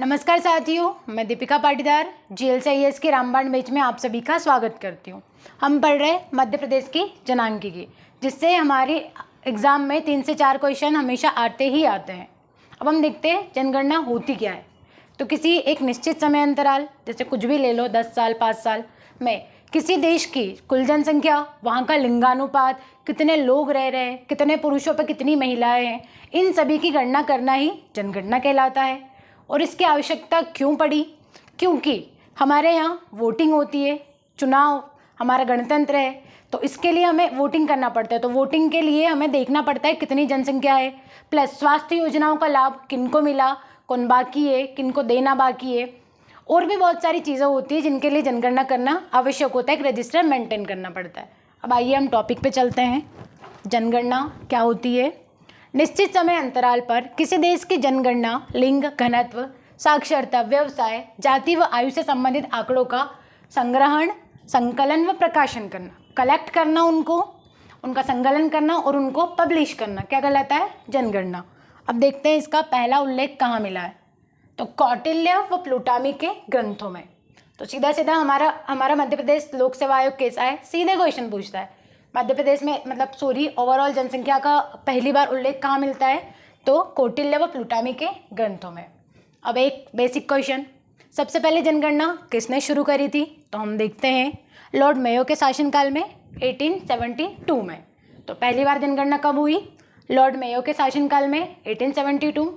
नमस्कार साथियों, मैं दीपिका पाटीदार GLCIS की रामबाण बैच में आप सभी का स्वागत करती हूँ। हम पढ़ रहे मध्य प्रदेश की जनांकिकी, जिससे हमारे एग्ज़ाम में 3 से 4 क्वेश्चन हमेशा आते ही आते हैं। अब हम देखते हैं जनगणना होती क्या है। तो किसी एक निश्चित समय अंतराल, जैसे कुछ भी ले लो, 10 साल 5 साल में किसी देश की कुल जनसंख्या, वहाँ का लिंगानुपात, कितने लोग रह रहे हैं, कितने पुरुषों पर कितनी महिलाएं हैं, इन सभी की गणना करना ही जनगणना कहलाता है। और इसकी आवश्यकता क्यों पड़ी? क्योंकि हमारे यहाँ वोटिंग होती है, चुनाव हमारा गणतंत्र है, तो इसके लिए हमें वोटिंग करना पड़ता है। तो वोटिंग के लिए हमें देखना पड़ता है कितनी जनसंख्या है, प्लस स्वास्थ्य योजनाओं का लाभ किनको मिला, कौन बाकी है, किनको देना बाकी है, और भी बहुत सारी चीज़ें होती है जिनके लिए जनगणना करना आवश्यक होता है, एक रजिस्टर मेंटेन करना पड़ता है। अब आइए हम टॉपिक पे चलते हैं। जनगणना क्या होती है? निश्चित समय अंतराल पर किसी देश की जनगणना लिंग, घनत्व, साक्षरता, व्यवसाय, जाति व आयु से संबंधित आंकड़ों का संग्रहण, संकलन व प्रकाशन करना, कलेक्ट करना, उनका संकलन करना और उनको पब्लिश करना क्या कहलाता है? जनगणना। अब देखते हैं इसका पहला उल्लेख कहाँ मिला है। तो कौटिल्य व प्लूटामी के ग्रंथों में। तो सीधा सीधा हमारा मध्य प्रदेश लोक सेवा आयोग कैसा है? सीधे क्वेश्चन पूछता है। मध्य प्रदेश में ओवरऑल जनसंख्या का पहली बार उल्लेख कहाँ मिलता है? तो कौटिल्य व प्लूटामी के ग्रंथों में। अब एक बेसिक क्वेश्चन, सबसे पहले जनगणना किसने शुरू करी थी? तो हम देखते हैं लॉर्ड मेयो के शासनकाल में 1872 में। तो पहली बार जनगणना कब हुई? लॉर्ड मेयो के शासनकाल में 1872।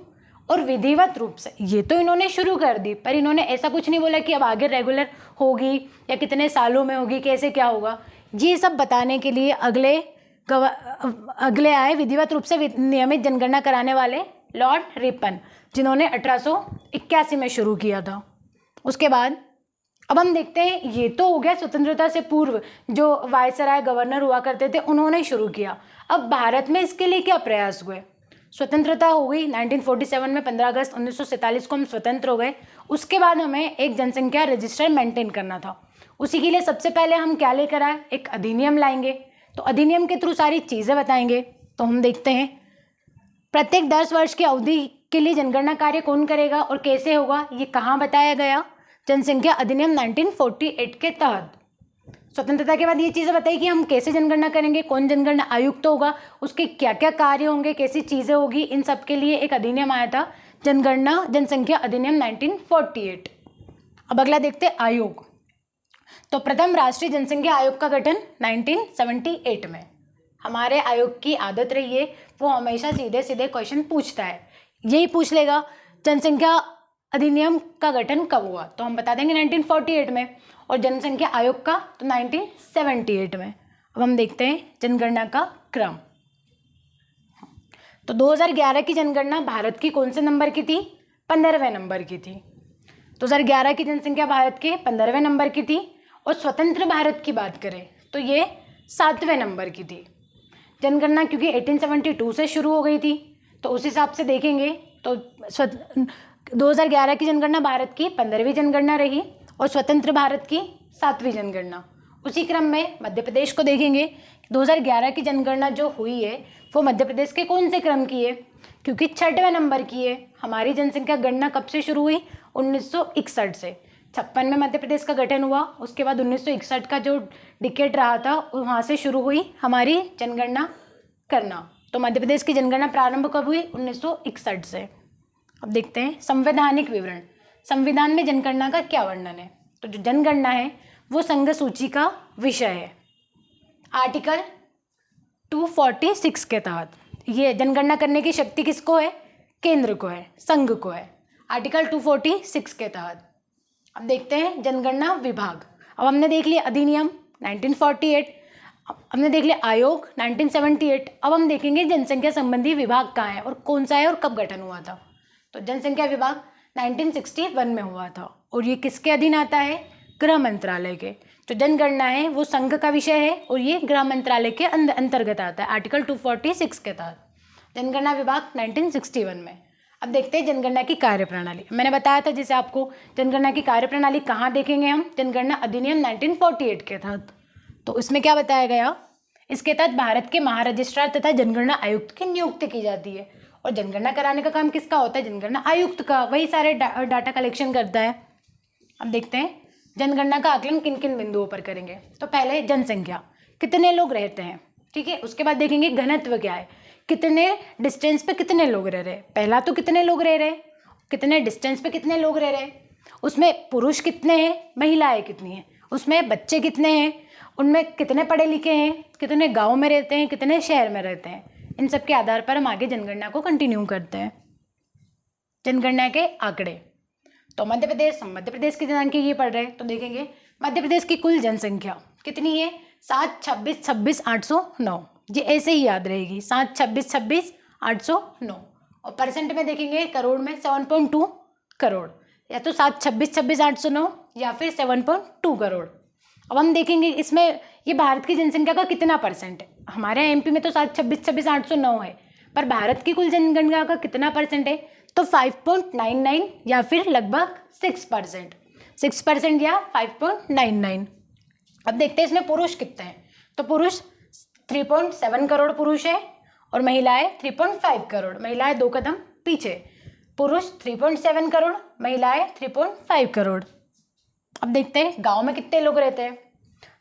और विधिवत रूप से ये तो इन्होंने शुरू कर दी, पर इन्होंने ऐसा कुछ नहीं बोला कि अब आगे रेगुलर होगी या कितने सालों में होगी, कैसे क्या होगा। ये सब बताने के लिए अगले आए विधिवत रूप से नियमित जनगणना कराने वाले लॉर्ड रिपन, जिन्होंने 1881 में शुरू किया था। उसके बाद अब हम देखते हैं, ये तो हो गया स्वतंत्रता से पूर्व जो वायसराय गवर्नर हुआ करते थे, उन्होंने शुरू किया। अब भारत में इसके लिए क्या प्रयास हुए? स्वतंत्रता हो गई 1947 में, 15 अगस्त 1947 को हम स्वतंत्र हो गए। उसके बाद हमें एक जनसंख्या रजिस्टर मेंटेन करना था। उसी के लिए सबसे पहले हम क्या लेकर आए? एक अधिनियम लाएंगे। तो अधिनियम के थ्रू सारी चीज़ें बताएंगे। तो हम देखते हैं प्रत्येक 10 वर्ष की अवधि के लिए जनगणना कार्य कौन करेगा और कैसे होगा, ये कहाँ बताया गया? जनसंख्या अधिनियम 1948 के तहत। स्वतंत्रता के बाद ये चीज़ें बताई कि हम कैसे जनगणना करेंगे, कौन जनगणना आयुक्त होगा, उसके क्या क्या कार्य होंगे, कैसी चीज़ें होगी, इन सब के लिए एक अधिनियम आया था, जनसंख्या अधिनियम 1948। अब अगला देखते हैं आयोग। तो प्रथम राष्ट्रीय जनसंख्या आयोग का गठन 1978 में। हमारे आयोग की आदत रही है, वो हमेशा सीधे सीधे क्वेश्चन पूछता है। यही पूछ लेगा जनसंख्या अधिनियम का गठन कब हुआ, तो हम बता देंगे 1948 में, और जनसंख्या आयोग का तो 1978 में। अब हम देखते हैं जनगणना का क्रम। तो 2011 की जनगणना भारत की कौन से नंबर की थी? 15वें नंबर की थी। 2011 की जनसंख्या भारत के 15वें नंबर की थी। और स्वतंत्र भारत की बात करें तो ये 7वें नंबर की थी। जनगणना क्योंकि 1872 से शुरू हो गई थी, तो उस हिसाब से देखेंगे तो 2011 की जनगणना भारत की 15वीं जनगणना रही और स्वतंत्र भारत की 7वीं जनगणना। उसी क्रम में मध्य प्रदेश को देखेंगे। 2011 की जनगणना जो हुई है वो मध्य प्रदेश के कौन से क्रम की है? क्योंकि 6वें नंबर की है। हमारी जनसंख्या गणना कब से शुरू हुई? 1961 से। 56 में मध्य प्रदेश का गठन हुआ, उसके बाद 1961 का जो डिकेड रहा था वहाँ से शुरू हुई हमारी जनगणना करना। तो मध्य प्रदेश की जनगणना प्रारंभ कब हुई? 1961 से। अब देखते हैं संवैधानिक विवरण। संविधान में जनगणना का क्या वर्णन है? तो जो जनगणना है वो संघ सूची का विषय है। आर्टिकल 246 के तहत ये जनगणना करने की शक्ति किसको है? केंद्र को है, संघ को है, आर्टिकल 246 के तहत। अब देखते हैं जनगणना विभाग। अब हमने देख लिया अधिनियम 1948, हमने देख लिया आयोग 1978। अब हम देखेंगे जनसंख्या संबंधी विभाग कहाँ है और कौन सा है और कब गठन हुआ था। तो जनसंख्या विभाग 1961 में हुआ था और ये किसके अधीन आता है? गृह मंत्रालय के। जो जनगणना है वो संघ का विषय है और ये गृह मंत्रालय के अंतर्गत आता है, आर्टिकल 246 के तहत। जनगणना विभाग 1961 में। अब देखते हैं जनगणना की कार्यप्रणाली। मैंने बताया था जैसे आपको जनगणना की कार्यप्रणाली कहाँ देखेंगे हम? जनगणना अधिनियम 1948 के तहत। तो इसमें क्या बताया गया? इसके तहत भारत के महारजिस्ट्रार तथा जनगणना आयुक्त की नियुक्ति की जाती है और जनगणना कराने का काम किसका होता है? जनगणना आयुक्त का, वही सारे डाटा कलेक्शन करता है। अब देखते हैं जनगणना का आकलन किन किन बिंदुओं पर करेंगे। तो पहले जनसंख्या, कितने लोग रहते हैं, ठीक है। उसके बाद देखेंगे घनत्व क्या है, कितने डिस्टेंस पे कितने लोग रह रहे। पहला तो कितने लोग रह रहे, कितने डिस्टेंस पे कितने लोग रह रहे, उसमें पुरुष कितने हैं, महिलाएं कितनी हैं, उसमें बच्चे कितने हैं, उनमें कितने पढ़े लिखे हैं, कितने गाँव में रहते हैं, कितने शहर में रहते हैं। इन सब के आधार पर हम आगे जनगणना को कंटिन्यू करते हैं। जनगणना के आंकड़े, तो मध्य प्रदेश की जनसांख्यिकी पढ़ रहे हैं तो देखेंगे मध्य प्रदेश की कुल जनसंख्या कितनी है, 7, 26, 26, 809। ये ऐसे ही याद रहेगी, 7, 26, 26, 809। और परसेंट में देखेंगे करोड़ में 7.2 करोड़, या तो 7, 26, 26, 809 या फिर 7.2 करोड़। अब हम देखेंगे इसमें ये भारत की जनसंख्या का कितना परसेंट है। हमारे एमपी में तो 7, 26, 26, 809 है, पर भारत की कुल जनगणना का कितना परसेंट है, तो 5.99 या फिर लगभग 6%, 6% या 5.99। अब देखते हैं इसमें पुरुष कितने हैं। तो पुरुष 3.7 करोड़ पुरुष है और महिलाएं 3.5 करोड़, महिलाएं 2 कदम पीछे। पुरुष 3.7 करोड़, महिलाएं 3.5 करोड़। अब देखते हैं गांव में कितने लोग रहते हैं।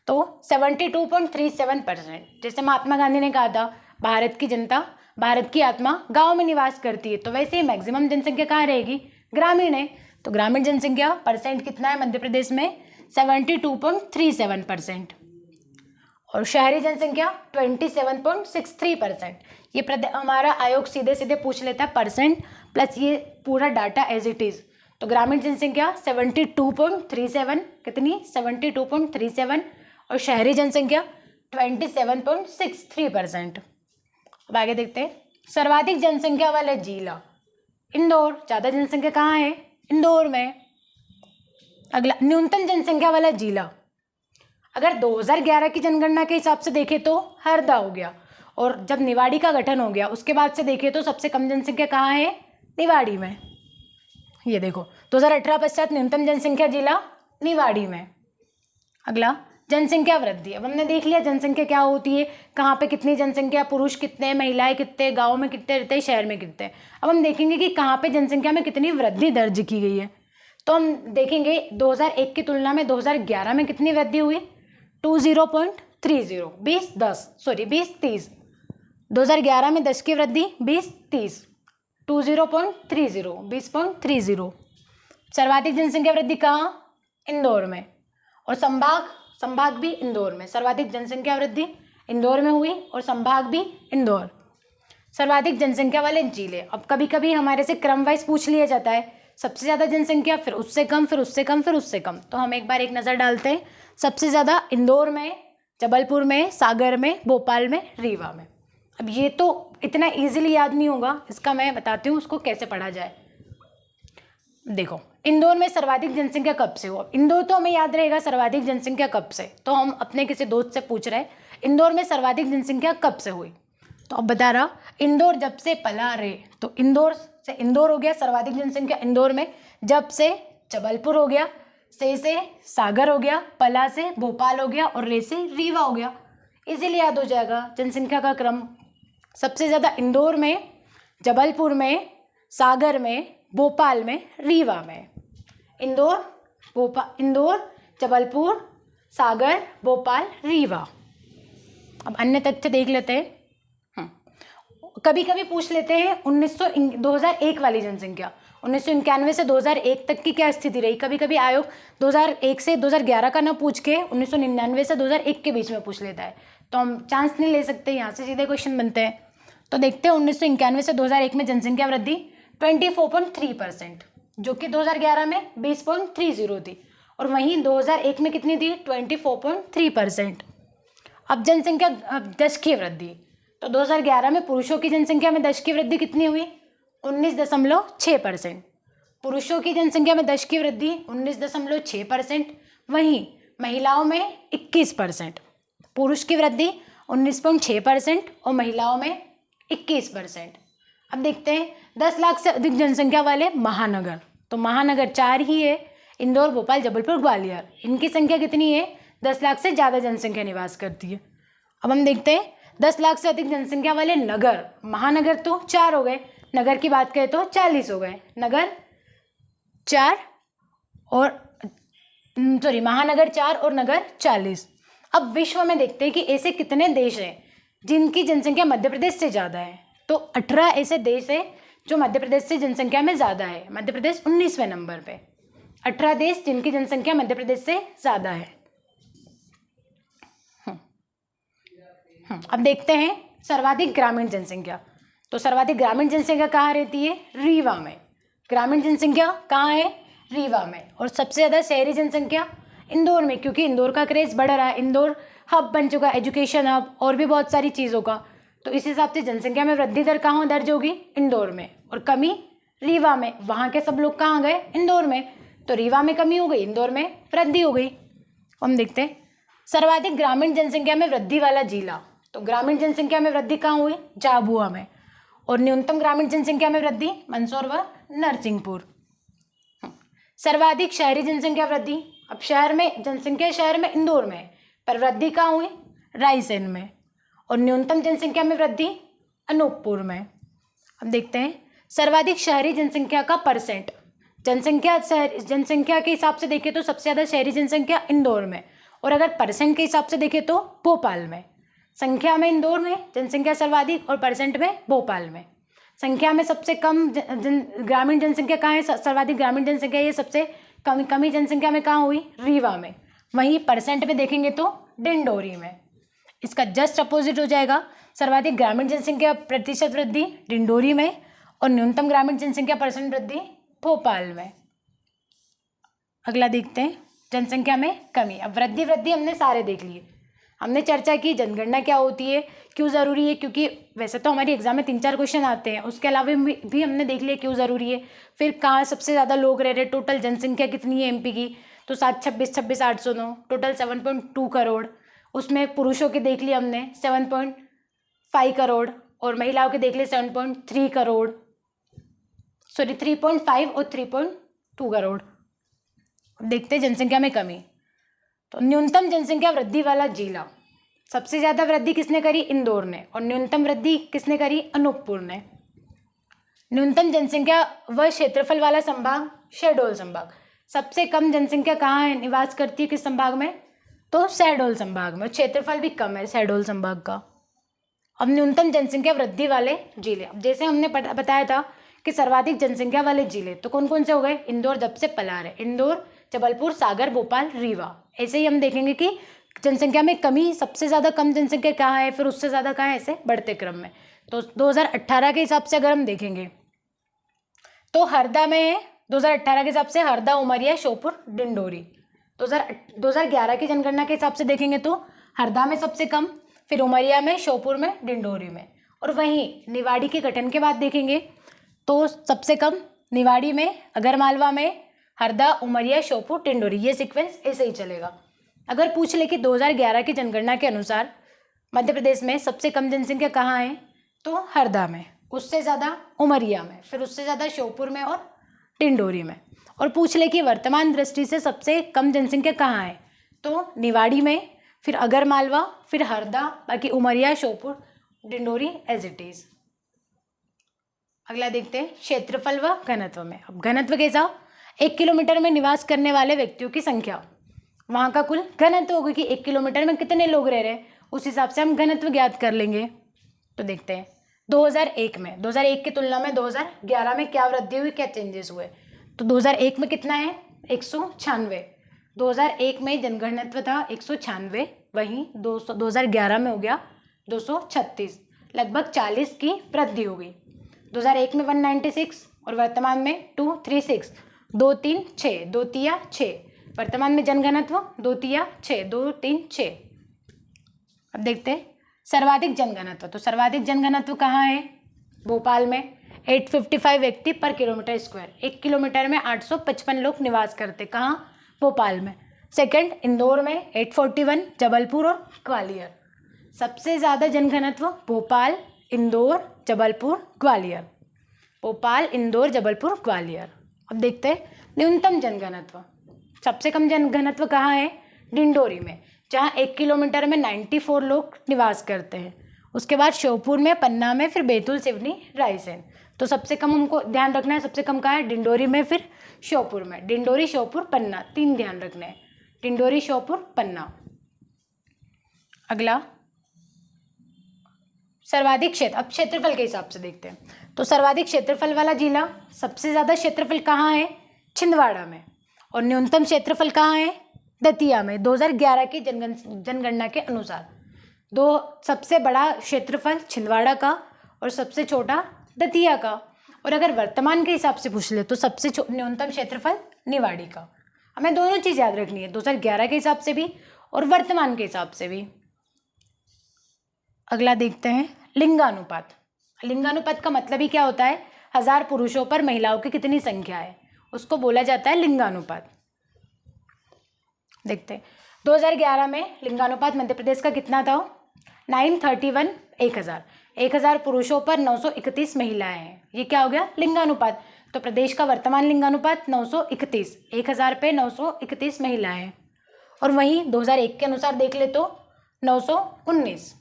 तो 72.37%। जैसे महात्मा गांधी ने कहा था भारत की जनता, भारत की आत्मा गांव में निवास करती है, तो वैसे ही मैक्सिमम जनसंख्या कहाँ रहेगी, ग्रामीण है। तो ग्रामीण जनसंख्या परसेंट कितना है मध्य प्रदेश में, 72.37%। और शहरी जनसंख्या 27.63%। ये हमारा आयोग सीधे सीधे पूछ लेता है परसेंट प्लस ये पूरा डाटा एज इट इज़। तो ग्रामीण जनसंख्या 72.37, कितनी, 72.37, और शहरी जनसंख्या 27.63%। अब आगे देखते हैं सर्वाधिक जनसंख्या वाला जिला इंदौर। ज़्यादा जनसंख्या कहाँ है, इंदौर में। अगला न्यूनतम जनसंख्या वाला जिला, अगर 2011 की जनगणना के हिसाब से देखें तो हरदा हो गया, और जब निवाड़ी का गठन हो गया उसके बाद से देखें तो सबसे कम जनसंख्या कहाँ है, निवाड़ी में। ये देखो 2018 पश्चात न्यूनतम जनसंख्या जिला निवाड़ी में। अगला जनसंख्या वृद्धि। अब हमने देख लिया जनसंख्या क्या होती है, कहाँ पे कितनी जनसंख्या, पुरुष कितने, महिलाएं कितने, गांव में कितने रहते हैं, शहर में कितने। अब हम देखेंगे कि कहाँ पे जनसंख्या में कितनी वृद्धि दर्ज की गई है। तो हम देखेंगे 2001 की तुलना में 2011 में कितनी वृद्धि हुई, 20.30, 20-30। 2011 में 10 की वृद्धि 20-30, 20.30, 20.30। सर्वाधिक जनसंख्या वृद्धि कहाँ, इंदौर में। और संभाग भी इंदौर में। सर्वाधिक जनसंख्या वृद्धि इंदौर में हुई और संभाग भी इंदौर। सर्वाधिक जनसंख्या वाले जिले, अब कभी कभी हमारे से क्रम वाइज पूछ लिया जाता है, सबसे ज़्यादा जनसंख्या, फिर उससे कम, फिर उससे कम, फिर उससे कम। तो हम एक बार एक नज़र डालते हैं। सबसे ज़्यादा इंदौर में, जबलपुर में, सागर में, भोपाल में, रीवा में। अब ये तो इतना ईजिली याद नहीं होगा, इसका मैं बताती हूँ उसको कैसे पढ़ा जाए। देखो इंदौर में सर्वाधिक जनसंख्या कब से हुआ, इंदौर तो हमें याद रहेगा सर्वाधिक जनसंख्या कब से, तो हम अपने किसी दोस्त से पूछ रहे हैं इंदौर में सर्वाधिक जनसंख्या कब से हुई। तो अब बता रहा, इंदौर जब से पला रे, तो इंदौर से इंदौर हो गया सर्वाधिक जनसंख्या इंदौर में, जब से जबलपुर हो गया, से सागर हो गया, पला से भोपाल हो गया, और रे से रीवा हो गया। इजीली याद हो जाएगा जनसंख्या का क्रम। सबसे ज़्यादा इंदौर में, जबलपुर में, सागर में, भोपाल में, रीवा में। इंदौर, जबलपुर, सागर, भोपाल, रीवा। अब अन्य तथ्य देख लेते हैं। कभी कभी पूछ लेते हैं 2001 वाली जनसंख्या, 1991 से 2001 तक की क्या स्थिति रही। कभी कभी आयोग 2001 से 2011 का ना पूछ के 1999 से 2001 के बीच में पूछ लेता है, तो हम चांस नहीं ले सकते, यहाँ से सीधे क्वेश्चन बनते हैं। तो देखते हैं 1991 से 2001 में जनसंख्या वृद्धि 24.3%, जो कि 2011 में 20.30 थी, और वहीं 2001 में कितनी थी, 24.3%। अब जनसंख्या दश की वृद्धि, तो 2011 में पुरुषों की जनसंख्या में दश की वृद्धि कितनी हुई, 19.6%। पुरुषों की जनसंख्या में दश की वृद्धि 19.6%, वहीं महिलाओं में 21%। पुरुष की वृद्धि 19.6% और महिलाओं में 21%। अब देखते हैं 10 लाख से अधिक जनसंख्या वाले महानगर, तो महानगर 4 ही है, इंदौर, भोपाल, जबलपुर, ग्वालियर। इनकी संख्या कितनी है, 10 लाख से ज़्यादा जनसंख्या निवास करती है। अब हम देखते हैं 10 लाख से अधिक जनसंख्या वाले नगर, महानगर तो 4 हो गए, नगर की बात करें तो 40 हो गए, नगर 4 और महानगर 4 और नगर 40। अब विश्व में देखते हैं कि ऐसे कितने देश हैं जिनकी जनसंख्या मध्य प्रदेश से ज़्यादा है। तो 18 ऐसे देश है जो मध्य प्रदेश से जनसंख्या में ज़्यादा है। मध्य प्रदेश 19वें नंबर पे। 18 देश जिनकी जनसंख्या मध्य प्रदेश से ज़्यादा है। अब देखते हैं सर्वाधिक ग्रामीण जनसंख्या। तो सर्वाधिक ग्रामीण जनसंख्या कहाँ रहती है? रीवा में। ग्रामीण जनसंख्या कहाँ है? रीवा में। और सबसे ज़्यादा शहरी जनसंख्या इंदौर में, क्योंकि इंदौर का क्रेज बढ़ रहा है। इंदौर हब बन चुका है, एजुकेशन हब और भी बहुत सारी चीज़ों का। तो इस हिसाब से जनसंख्या में वृद्धि दर कहाँ दर्ज होगी? इंदौर में। और कमी रीवा में। वहाँ के सब लोग कहाँ गए? इंदौर में। तो रीवा में कमी हो गई, इंदौर में वृद्धि हो गई। हम देखते हैं सर्वाधिक ग्रामीण जनसंख्या में वृद्धि वाला जिला। तो ग्रामीण जनसंख्या में वृद्धि कहाँ हुई? झाबुआ में। और न्यूनतम ग्रामीण जनसंख्या में वृद्धि मंदसौर व नरसिंहपुर। सर्वाधिक शहरी जनसंख्या वृद्धि। अब शहर में जनसंख्या शहर में इंदौर में, पर वृद्धि कहाँ हुई? रायसेन में। और न्यूनतम जनसंख्या में वृद्धि अनूपपुर में। अब देखते हैं सर्वाधिक शहरी जनसंख्या का परसेंट। जनसंख्या के हिसाब से देखें तो सबसे ज़्यादा शहरी जनसंख्या इंदौर में, और अगर परसेंट के हिसाब से देखें तो भोपाल में। संख्या में इंदौर में जनसंख्या सर्वाधिक और परसेंट में भोपाल में। संख्या में सबसे कम ग्रामीण जनसंख्या कहाँ है? सर्वाधिक ग्रामीण जनसंख्या ये सबसे कमी जनसंख्या में कहाँ हुई? रीवा में। वहीं परसेंट में देखेंगे तो डिंडोरी में। इसका जस्ट अपोजिट हो जाएगा। सर्वाधिक ग्रामीण जनसंख्या प्रतिशत वृद्धि डिंडोरी में, और न्यूनतम ग्रामीण जनसंख्या परसेंट वृद्धि भोपाल में। अगला देखते हैं जनसंख्या में कमी। अब वृद्धि हमने सारे देख लिए। हमने चर्चा की जनगणना क्या होती है, क्यों ज़रूरी है, क्योंकि वैसे तो हमारी एग्जाम में 3-4 क्वेश्चन आते हैं, उसके अलावा भी हमने देख लिया क्यों ज़रूरी है। फिर कहाँ सबसे ज़्यादा लोग रह रहे, टोटल जनसंख्या कितनी है एमपी की, तो 726,809, टोटल 7.2 करोड़। उसमें पुरुषों के देख लिए हमने 7.5 करोड़, और महिलाओं के देख लिए 7.3 करोड़, सॉरी 3.5 और 3.2 करोड़। अब देखते हैं जनसंख्या में कमी। तो न्यूनतम जनसंख्या वृद्धि वाला जिला, सबसे ज़्यादा वृद्धि किसने करी? इंदौर ने। और न्यूनतम वृद्धि किसने करी? अनूपपुर ने। न्यूनतम जनसंख्या व क्षेत्रफल वाला संभाग शहडोल संभाग। सबसे कम जनसंख्या कहाँ है निवास करती है, किस संभाग में? तो शहडोल संभाग में। क्षेत्रफल भी कम है शहडोल संभाग का। अब न्यूनतम जनसंख्या वृद्धि वाले जिले। अब जैसे हमने बताया था कि सर्वाधिक जनसंख्या वाले जिले तो कौन कौन से हो गए? इंदौर जब से पलार है, इंदौर, जबलपुर, सागर, भोपाल, रीवा। ऐसे ही हम देखेंगे कि जनसंख्या में कमी, सबसे ज़्यादा कम जनसंख्या कहाँ है, फिर उससे ज़्यादा कहाँ है, ऐसे बढ़ते क्रम में। तो 2018 के हिसाब से अगर हम देखेंगे तो हरदा में है 2018 के हिसाब से, हरदा, उमरिया, श्योपुर, डिंडोरी। 2011 की जनगणना के हिसाब से देखेंगे तो हरदा में सबसे कम, फिर उमरिया में, श्योपुर में, डिंडोरी में। और वहीं निवाड़ी के गठन के बाद देखेंगे तो सबसे कम निवाड़ी में, अगरमालवा में, हरदा, उमरिया, श्योपुर, डिंडोरी। ये सीक्वेंस ऐसे ही चलेगा। अगर पूछ ले कि 2011 की जनगणना के अनुसार मध्य प्रदेश में सबसे कम जनसंख्या कहाँ है, तो हरदा में, उससे ज़्यादा उमरिया में, फिर उससे ज़्यादा श्योपुर में और डिंडोरी में। और पूछ ले कि वर्तमान दृष्टि से सबसे कम जनसंख्या कहाँ है, तो निवाड़ी में, फिर अगरमालवा, फिर हरदा, बाकी Umaria, Sheopur, Dindori as it is. अगला देखते हैं क्षेत्रफल व घनत्व में। अब घनत्व कैसा? 1 किलोमीटर में निवास करने वाले व्यक्तियों की संख्या, वहाँ का कुल घनत्व होगा कि 1 किलोमीटर में कितने लोग रह रहे हैं, उस हिसाब से हम घनत्व ज्ञात कर लेंगे। तो देखते हैं 2001 की तुलना में 2011 में क्या वृद्धि हुई, क्या चेंजेस हुए। तो 2001 में कितना है? 196। 2001 में जनघनत्व था 196, वहीं 2011 में हो गया 236, लगभग 40 की वृद्धि हो गई। 2001 में 196 और वर्तमान में 236, 2 3 6, 2 तिया 6। वर्तमान में जनघनत्व 2 तिया 6, 2 3 6। अब देखते हैं सर्वाधिक जनघनत्व। तो सर्वाधिक जनघनत्व कहाँ है? भोपाल में 855 व्यक्ति पर किलोमीटर स्क्वायर। 1 किलोमीटर में 855 लोग निवास करते। कहाँ? भोपाल में। सेकंड इंदौर में 841, जबलपुर और ग्वालियर। सबसे ज़्यादा जनघनत्व भोपाल, इंदौर, जबलपुर, ग्वालियर। भोपाल, इंदौर, जबलपुर, ग्वालियर। अब देखते हैं न्यूनतम जनघनत्व। सबसे कम जनघनत्व कहाँ है? डिंडोरी में, जहाँ 1 किलोमीटर में 94 लोग निवास करते हैं। उसके बाद श्योपुर में, पन्ना में, फिर बैतूल, सिवनी, रायसेन। तो सबसे कम हमको ध्यान रखना है, सबसे कम कहाँ है, डिंडोरी में, फिर श्योपुर में। डिंडोरी, श्योपुर, पन्ना, 3 ध्यान रखने हैं, डिंडोरी, श्योपुर, पन्ना। अगला सर्वाधिक क्षेत्र, अब क्षेत्रफल के हिसाब से देखते हैं। तो सर्वाधिक क्षेत्रफल वाला जिला, सबसे ज़्यादा क्षेत्रफल कहाँ है, छिंदवाड़ा में, और न्यूनतम क्षेत्रफल कहाँ है, दतिया में। 2011 की जनगणना के अनुसार सबसे बड़ा क्षेत्रफल छिंदवाड़ा का और सबसे छोटा दतिया का। और अगर वर्तमान के हिसाब से पूछ ले तो सबसे न्यूनतम क्षेत्रफल निवाड़ी का। हमें दोनों चीज़ याद रखनी है, 2011 के हिसाब से भी और वर्तमान के हिसाब से भी। अगला देखते हैं लिंगानुपात। लिंगानुपात का मतलब ही क्या होता है, 1000 पुरुषों पर महिलाओं की कितनी संख्या है, उसको बोला जाता है लिंगानुपात। देखते हैं 2011 में लिंगानुपात मध्य प्रदेश का कितना था, 931, 1000 पुरुषों पर 931 महिलाएं हैं। ये क्या हो गया, लिंगानुपात। तो प्रदेश का वर्तमान लिंगानुपात 931, 1000 पे 931 महिलाएं हैं। और वहीं 2001 के अनुसार देख ले तो 919।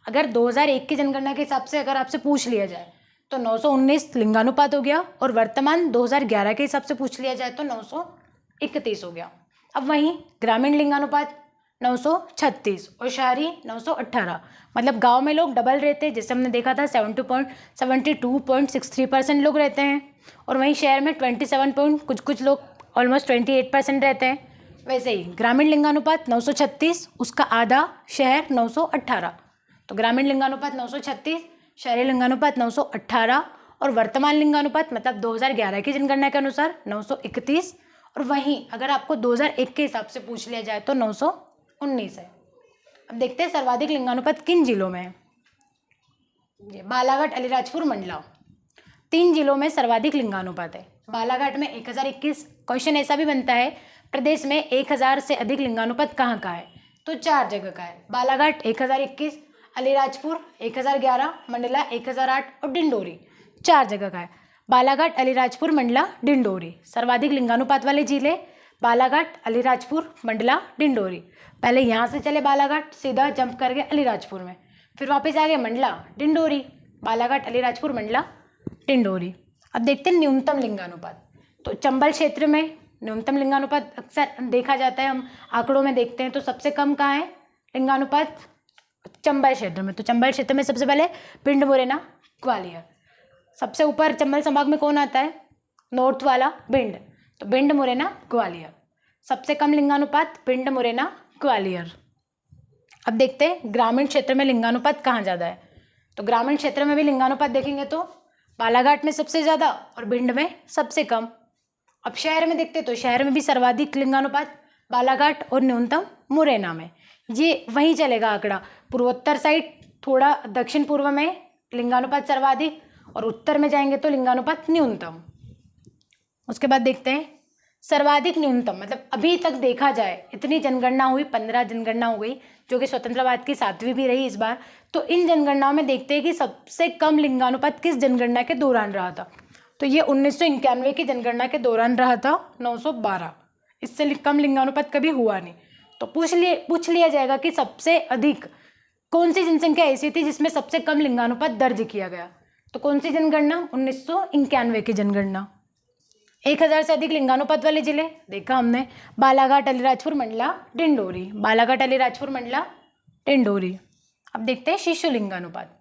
अगर 2001 की जनगणना के हिसाब से अगर आपसे पूछ लिया जाए तो 919 लिंगानुपात हो गया, और वर्तमान 2011 के हिसाब से पूछ लिया जाए तो 931 हो गया। अब वहीं ग्रामीण लिंगानुपात 936 और शहरी 918, मतलब गांव में लोग डबल रहते हैं, जैसे हमने देखा था 72.63% लोग रहते हैं, और वहीं शहर में 27 कुछ लोग ऑलमोस्ट 28% रहते हैं। वैसे ही ग्रामीण लिंगानुपात 936, उसका आधा शहर 918। तो ग्रामीण लिंगानुपात 936, शहरी लिंगानुपात 918, और वर्तमान लिंगानुपात मतलब 2011 की जनगणना के अनुसार 931, और वहीं अगर आपको 2001 के हिसाब से पूछ लिया जाए तो 919 है। अब देखते हैं सर्वाधिक लिंगानुपात किन जिलों में है। ये बालाघाट, अलीराजपुर, मंडला, 3 जिलों में सर्वाधिक लिंगानुपात है। बालाघाट में 1021। क्वेश्चन ऐसा भी बनता है, प्रदेश में 1000 से अधिक लिंगानुपात कहाँ का है, तो 4 जगह का है। बालाघाट 1021, अलीराजपुर 1011, मंडला 1008 और डिंडोरी 4 जगह का है। बालाघाट, अलीराजपुर, मंडला, डिंडोरी सर्वाधिक लिंगानुपात वाले जिले, बालाघाट, अलीराजपुर, मंडला, डिंडोरी। पहले यहाँ से चले बालाघाट, सीधा जंप कर गए अलीराजपुर में, फिर वापस आ गए मंडला, डिंडोरी, बालाघाट, अलीराजपुर, मंडला, डिंडोरी। अब देखते हैं न्यूनतम लिंगानुपात। तो चंबल क्षेत्र में न्यूनतम लिंगानुपात अक्सर देखा जाता है, हम आंकड़ों में देखते हैं, तो सबसे कम कहाँ है लिंगानुपात, चंबल क्षेत्र में। तो चंबल क्षेत्र में सबसे पहले पिंड, मुरैना, ग्वालियर। सबसे ऊपर चंबल संभाग में कौन आता है, नॉर्थ वाला भिंड, तो भिंड, मुरैना, ग्वालियर। सबसे कम लिंगानुपात पिंड, मुरैना, ग्वालियर। अब देखते हैं ग्रामीण क्षेत्र में लिंगानुपात कहाँ ज़्यादा है। तो ग्रामीण क्षेत्र में भी लिंगानुपात देखेंगे तो बालाघाट में सबसे ज़्यादा और भिंड में सबसे कम। अब शहर में देखते तो शहर में भी सर्वाधिक लिंगानुपात बालाघाट और न्यूनतम मुरैना में। ये वहीं चलेगा आंकड़ा, पूर्वोत्तर साइड थोड़ा दक्षिण पूर्व में लिंगानुपात सर्वाधिक, और उत्तर में जाएंगे तो लिंगानुपात न्यूनतम। उसके बाद देखते हैं सर्वाधिक न्यूनतम, मतलब अभी तक देखा जाए इतनी जनगणना हुई, 15 जनगणना हो गई, जो कि स्वतंत्रवाद की 7वीं भी रही इस बार। तो इन जनगणनाओं में देखते हैं कि सबसे कम लिंगानुपात किस जनगणना के दौरान रहा था। तो ये 1991 की जनगणना के दौरान रहा था 912। इससे कम लिंगानुपात कभी हुआ नहीं। तो पूछ लिया जाएगा कि सबसे अधिक कौन सी जनसंख्या ऐसी थी जिसमें सबसे कम लिंगानुपात दर्ज किया गया। तो कौन सी जनगणना, 1991 की जनगणना। 1000 से अधिक लिंगानुपात वाले जिले देखा हमने, बालाघाट, अलीराजपुर, मंडला, डिंडोरी, बालाघाट, अलीराजपुर, मंडला, डिंडोरी। अब देखते हैं शिशु लिंगानुपात।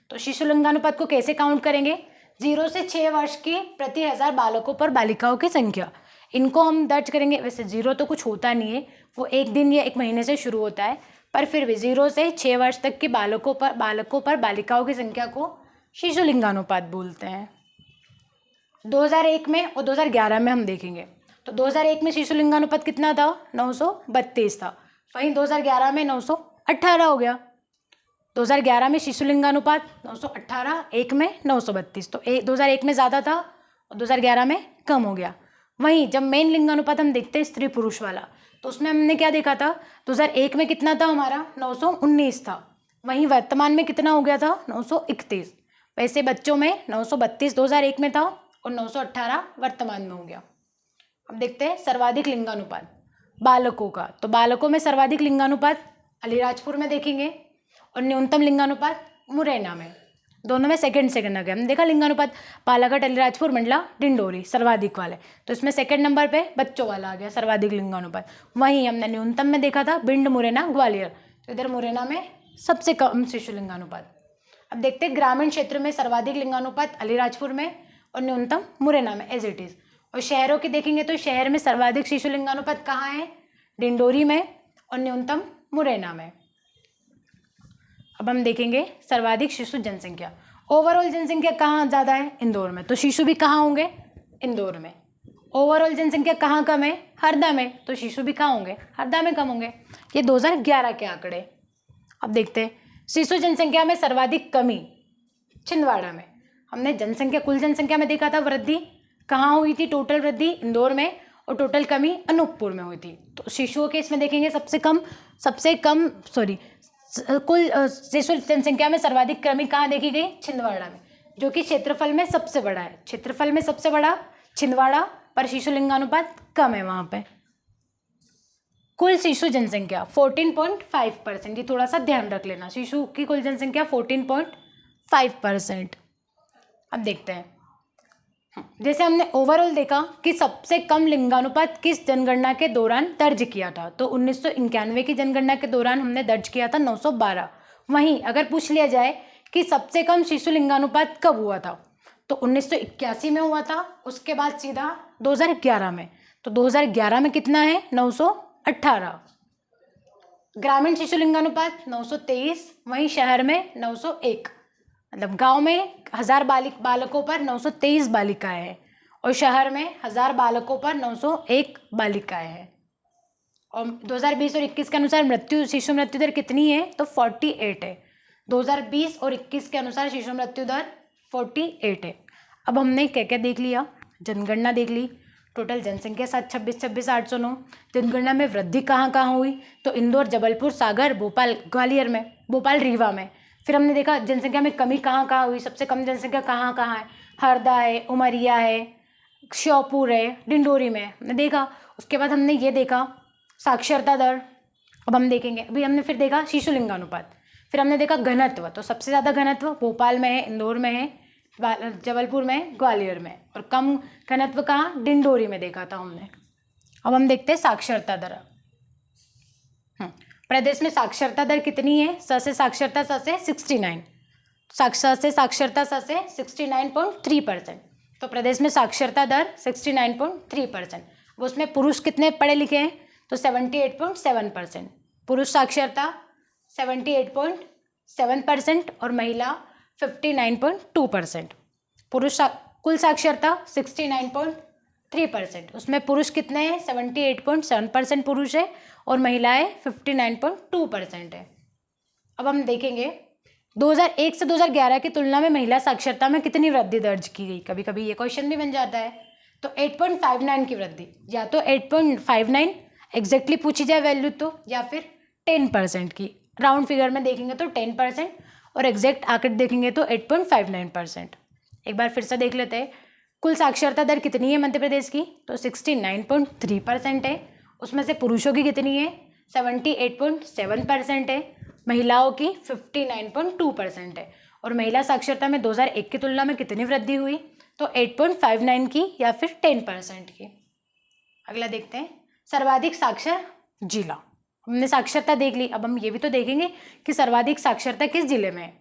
तो शिशु लिंगानुपात को कैसे काउंट करेंगे, 0 से 6 वर्ष की प्रति 1000 बालकों पर बालिकाओं की संख्या, इनको हम दर्ज करेंगे। वैसे 0 तो कुछ होता नहीं है, वो 1 दिन या 1 महीने से शुरू होता है, पर फिर भी 0 से 6 वर्ष तक के बालकों पर बालिकाओं की संख्या को शिशु लिंगानुपात बोलते हैं। 2001 में और 2011 में हम देखेंगे तो 2001 में शिशु लिंगानुपात कितना था, 932 था। वहीं 2011 में 918 हो गया। 2011 में शिशु लिंगानुपात 918, 1 में 932। तो 2001 में ज़्यादा था और 2011 में कम हो गया। वहीं जब मेन लिंगानुपात हम देखते हैं स्त्री पुरुष वाला, तो उसमें हमने क्या देखा था, 2001 में कितना था हमारा, 919 था। वहीं वर्तमान में कितना हो गया था, 931। वैसे बच्चों में 932 2001 में था और 918 वर्तमान में हो गया। अब देखते हैं सर्वाधिक लिंगानुपात बालकों का। तो बालकों में सर्वाधिक लिंगानुपात अलीराजपुर में देखेंगे और न्यूनतम लिंगानुपात मुरैना में। दोनों में सेकंड सेकंड आ गया। हमने देखा लिंगानुपात बालाघाट, अलीराजपुर, मंडला, डिंडोरी सर्वाधिक वाले, तो इसमें सेकंड नंबर पे बच्चों वाला आ गया सर्वाधिक लिंगानुपात। वहीं हमने न्यूनतम में देखा था भिंड, मुरैना, ग्वालियर, तो इधर मुरैना में सबसे कम शिशु लिंगानुपात। अब देखते हैं ग्रामीण क्षेत्र में सर्वाधिक लिंगानुपात अलीराजपुर में और न्यूनतम मुरैना में एज इट इज़। और शहरों की देखेंगे तो शहर में सर्वाधिक शिशु लिंगानुपात कहाँ है? डिंडोरी में और न्यूनतम मुरैना में। अब हम देखेंगे सर्वाधिक शिशु जनसंख्या। ओवरऑल जनसंख्या कहाँ ज़्यादा है? इंदौर में। तो शिशु भी कहाँ होंगे? इंदौर में। ओवरऑल जनसंख्या कहाँ कम है? हरदा में। तो शिशु भी कहाँ होंगे? हरदा में कम होंगे। ये 2011 के आंकड़े। अब देखते हैं शिशु जनसंख्या में सर्वाधिक कमी छिंदवाड़ा में। हमने जनसंख्या कुल जनसंख्या में देखा था वृद्धि कहाँ हुई थी? टोटल वृद्धि इंदौर में और टोटल कमी अनूपपुर में हुई थी। तो शिशुओं के इसमें देखेंगे कुल शिशु जनसंख्या में सर्वाधिक कमी कहाँ देखी गई? छिंदवाड़ा में, जो कि क्षेत्रफल में सबसे बड़ा है। क्षेत्रफल में सबसे बड़ा छिंदवाड़ा, पर शिशु लिंगानुपात कम है वहाँ पे। कुल शिशु जनसंख्या 14.5%, ये थोड़ा सा ध्यान रख लेना। शिशु की कुल जनसंख्या 14.5%। अब देखते हैं, जैसे हमने ओवरऑल देखा कि सबसे कम लिंगानुपात किस जनगणना के दौरान दर्ज किया था, तो 1991 की जनगणना के दौरान हमने दर्ज किया था 912। वहीं अगर पूछ लिया जाए कि सबसे कम शिशु लिंगानुपात कब हुआ था, तो 1981 में हुआ था, उसके बाद सीधा 2011 में। तो 2011 में कितना है? 918। ग्रामीण शिशु लिंगानुपात 923, वहीं शहर में 901। मतलब गांव में 1000 बालकों पर 923 बालिकाएं हैं और शहर में 1000 बालकों पर 901 बालिकाएं हैं। और 2020 और 21 के अनुसार शिशु मृत्यु दर कितनी है? तो 48 है। 2020 और 21 के अनुसार शिशु मृत्यु दर 48 है। अब हमने क्या क्या देख लिया? जनगणना देख ली, टोटल जनसंख्या 726,809। जनगणना में वृद्धि कहाँ कहाँ हुई? तो इंदौर, जबलपुर, सागर, भोपाल, ग्वालियर में, भोपाल, रीवा में। फिर हमने देखा जनसंख्या में कमी कहाँ कहाँ हुई, सबसे कम जनसंख्या कहाँ कहाँ है? हरदा है, उमरिया है, श्योपुर है, डिंडोरी में हमने देखा। उसके बाद हमने ये देखा साक्षरता दर। अब हम देखेंगे, अभी हमने फिर देखा शिशु लिंगानुपात, फिर हमने देखा घनत्व। तो सबसे ज़्यादा घनत्व भोपाल में है, इंदौर में है, जबलपुर में, ग्वालियर में, और कम घनत्व कहाँ? डिंडोरी में देखा था हमने। अब हम देखते हैं साक्षरता दर। प्रदेश में साक्षरता दर कितनी है? स से साक्षरता स से 69, से साक्षरता स से 69.3%। तो प्रदेश में साक्षरता दर 69.3%। वो उसमें पुरुष कितने पढ़े लिखे हैं? तो 78.7%। पुरुष साक्षरता 78.7% और महिला 59.2%। कुल साक्षरता 69.3%। उसमें पुरुष कितने हैं? 78.7% पुरुष है और महिलाएं 59.2% है। अब हम देखेंगे 2001 से 2011 की तुलना में महिला साक्षरता में कितनी वृद्धि दर्ज की गई। कभी कभी ये क्वेश्चन भी बन जाता है। तो 8.59 की वृद्धि, या तो 8.59 एग्जैक्टली पूछी जाए वैल्यू तो, या फिर 10% की। राउंड फिगर में देखेंगे तो 10% और एग्जैक्ट आंकड़े देखेंगे तो 8.59%। एक बार फिर से देख लेते हैं, कुल साक्षरता दर कितनी है मध्य प्रदेश की? तो 69.3% है। उसमें से पुरुषों की कितनी है? 78.7% है। महिलाओं की 59.2% है। और महिला साक्षरता में 2001 की तुलना में कितनी वृद्धि हुई? तो 8.59 की या फिर 10% की। अगला देखते हैं, सर्वाधिक साक्षर जिला। हमने साक्षरता देख ली, अब हम ये भी तो देखेंगे कि सर्वाधिक साक्षरता किस जिले में है।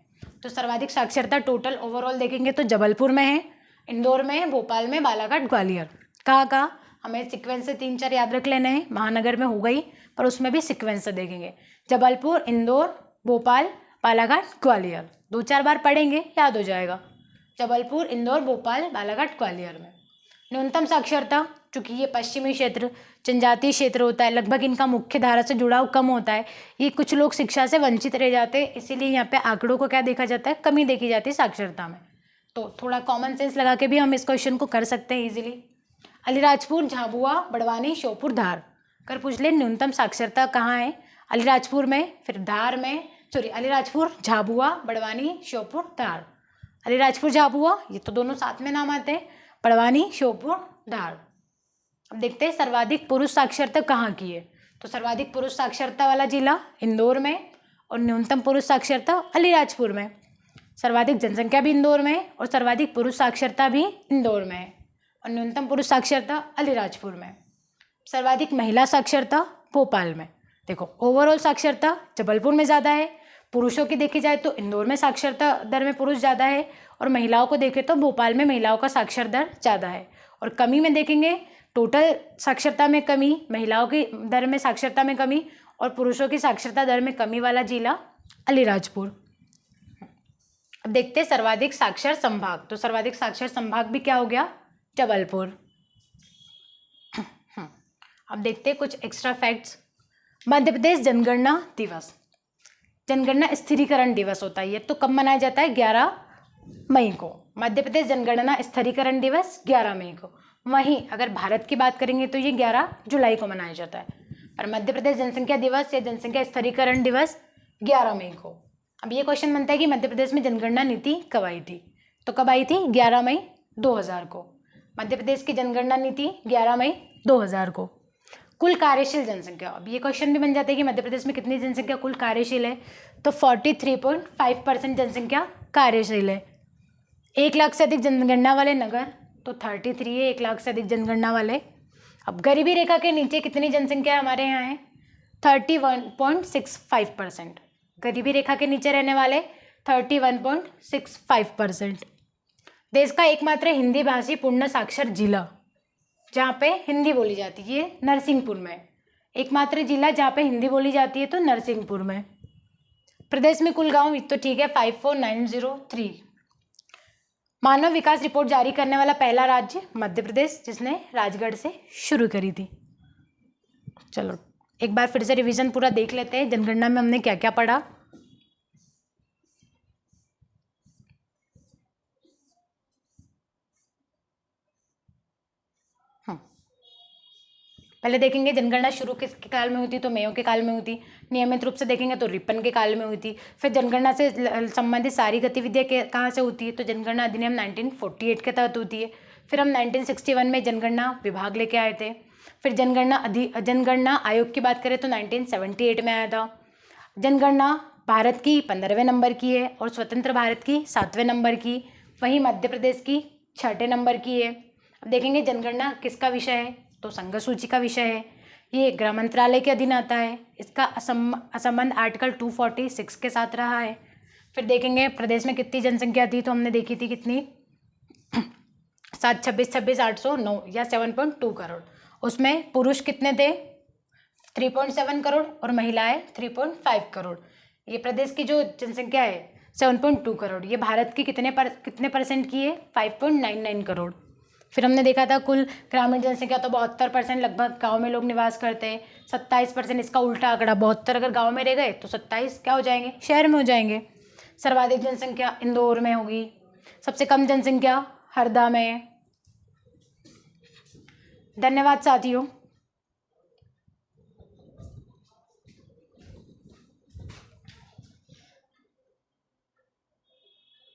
तो सर्वाधिक साक्षरता टोटल ओवरऑल देखेंगे तो जबलपुर में है, इंदौर में है, भोपाल में, बालाघाट, ग्वालियर। कहाँ हमें सीक्वेंस से 3-4 याद रख लेने हैं। महानगर में हो गई, पर उसमें भी सीक्वेंस से देखेंगे। जबलपुर, इंदौर, भोपाल, बालाघाट, ग्वालियर 2-4 बार पढ़ेंगे, याद हो जाएगा। जबलपुर, इंदौर, भोपाल, बालाघाट, ग्वालियर में। न्यूनतम साक्षरता, चूँकि ये पश्चिमी क्षेत्र, जनजातीय क्षेत्र होता है, लगभग इनका मुख्य धारा से जुड़ाव कम होता है। ये कुछ लोग शिक्षा से वंचित रह जाते हैं, इसीलिए यहाँ पे आंकड़ों को क्या देखा जाता है? कमी देखी जाती है साक्षरता में। तो थोड़ा कॉमन सेंस लगा के भी हम इस क्वेश्चन को कर सकते हैं इजीली। अलीराजपुर, झाबुआ, बड़वानी, श्योपुर, धार। अगर पूछ ले न्यूनतम साक्षरता कहाँ है? अलीराजपुर में, फिर धार में, अलीराजपुर, झाबुआ, बड़वानी, श्योपुर, धार। अलीराजपुर, झाबुआ, ये तो दोनों साथ में नाम आते हैं, बड़वानी, श्योपुर, धार। अब देखते हैं सर्वाधिक पुरुष साक्षरता कहाँ की है। तो सर्वाधिक पुरुष साक्षरता वाला जिला इंदौर में और न्यूनतम पुरुष साक्षरता अलीराजपुर में। सर्वाधिक जनसंख्या भी इंदौर में है और सर्वाधिक पुरुष साक्षरता भी इंदौर में है और न्यूनतम पुरुष साक्षरता अलीराजपुर में। सर्वाधिक महिला साक्षरता भोपाल में। देखो ओवरऑल साक्षरता जबलपुर में ज़्यादा है, पुरुषों की देखी जाए तो इंदौर में साक्षरता दर में पुरुष ज़्यादा है और महिलाओं को देखें तो भोपाल में महिलाओं का साक्षर दर ज़्यादा है। और कमी में देखेंगे टोटल साक्षरता में कमी, महिलाओं की दर में साक्षरता में कमी और पुरुषों की साक्षरता दर में कमी वाला जिला अलीराजपुर। अब देखते हैं सर्वाधिक साक्षर संभाग। तो सर्वाधिक साक्षर संभाग भी क्या हो गया? जबलपुर। अब देखते हैं कुछ एक्स्ट्रा फैक्ट्स। मध्य प्रदेश जनगणना दिवस, जनगणना स्थिरीकरण दिवस होता है ये, तो कब मनाया जाता है? 11 मई को। मध्य प्रदेश जनगणना स्थिरीकरण दिवस 11 मई को। वहीं अगर भारत की बात करेंगे तो ये 11 जुलाई को मनाया जाता है, पर मध्य प्रदेश जनसंख्या दिवस या जनसंख्या स्थिरीकरण दिवस 11 मई को। अब ये क्वेश्चन बनता है कि मध्य प्रदेश में जनगणना नीति कब आई थी? तो कब आई थी? 11 मई 2000 को। मध्य प्रदेश की जनगणना नीति 11 मई 2000 को। कुल कार्यशील जनसंख्या, अब ये क्वेश्चन भी बन जाता है कि मध्य प्रदेश में कितनी जनसंख्या कुल कार्यशील है? तो 43.5% जनसंख्या कार्यशील है। 1 लाख से अधिक जनगणना वाले नगर तो 33 है, 1 लाख से अधिक जनगणना वाले। अब गरीबी रेखा के नीचे कितनी जनसंख्या हमारे यहाँ है? 31.65%। गरीबी रेखा के नीचे रहने वाले 31.65%। देश का एकमात्र हिंदी भाषी पूर्ण साक्षर जिला जहाँ पे हिंदी बोली जाती है नरसिंहपुर में। एकमात्र जिला जहाँ पे हिंदी बोली जाती है तो नरसिंहपुर में। प्रदेश में कुल गांव तो ठीक है 54903। मानव विकास रिपोर्ट जारी करने वाला पहला राज्य मध्य प्रदेश, जिसने राजगढ़ से शुरू करी थी। चलो एक बार फिर से रिवीजन पूरा देख लेते हैं। जनगणना में हमने क्या क्या पढ़ा। पहले देखेंगे जनगणना शुरू किसके काल में हुई थी? तो मेयो के काल में हुई थी। नियमित रूप से देखेंगे तो रिपन के काल में हुई थी। फिर जनगणना से संबंधित सारी गतिविधियाँ कहाँ से होती है? तो जनगणना अधिनियम 1948 के तहत होती है। फिर हम 1961 में जनगणना विभाग लेके आए थे। फिर जनगणना आयोग की बात करें तो 1978 में आया था। जनगणना भारत की 15वें नंबर की है और स्वतंत्र भारत की 7वें नंबर की। वहीं मध्य प्रदेश की 6ठे नंबर की है। अब देखेंगे जनगणना किसका विषय है? तो संघ सूची का विषय है। ये गृह मंत्रालय के अधीन आता है। इसका संबंध आर्टिकल 246 के साथ रहा है। फिर देखेंगे प्रदेश में कितनी जनसंख्या थी? तो हमने देखी थी कितनी 726,809 या 7.2 करोड़। उसमें पुरुष कितने थे? 3.7 करोड़ और महिलाएं 3.5 करोड़। ये प्रदेश की जो जनसंख्या है 7.2 करोड़, ये भारत की कितने परसेंट की है? 5.99 करोड़। फिर हमने देखा था कुल ग्रामीण जनसंख्या तो 72% लगभग गांव में लोग निवास करते हैं। 27% इसका उल्टा आंकड़ा, 72 अगर गांव में रह गए तो 27 क्या हो जाएंगे? शहर में हो जाएंगे। सर्वाधिक जनसंख्या इंदौर में होगी, सबसे कम जनसंख्या हरदा में। धन्यवाद साथियों।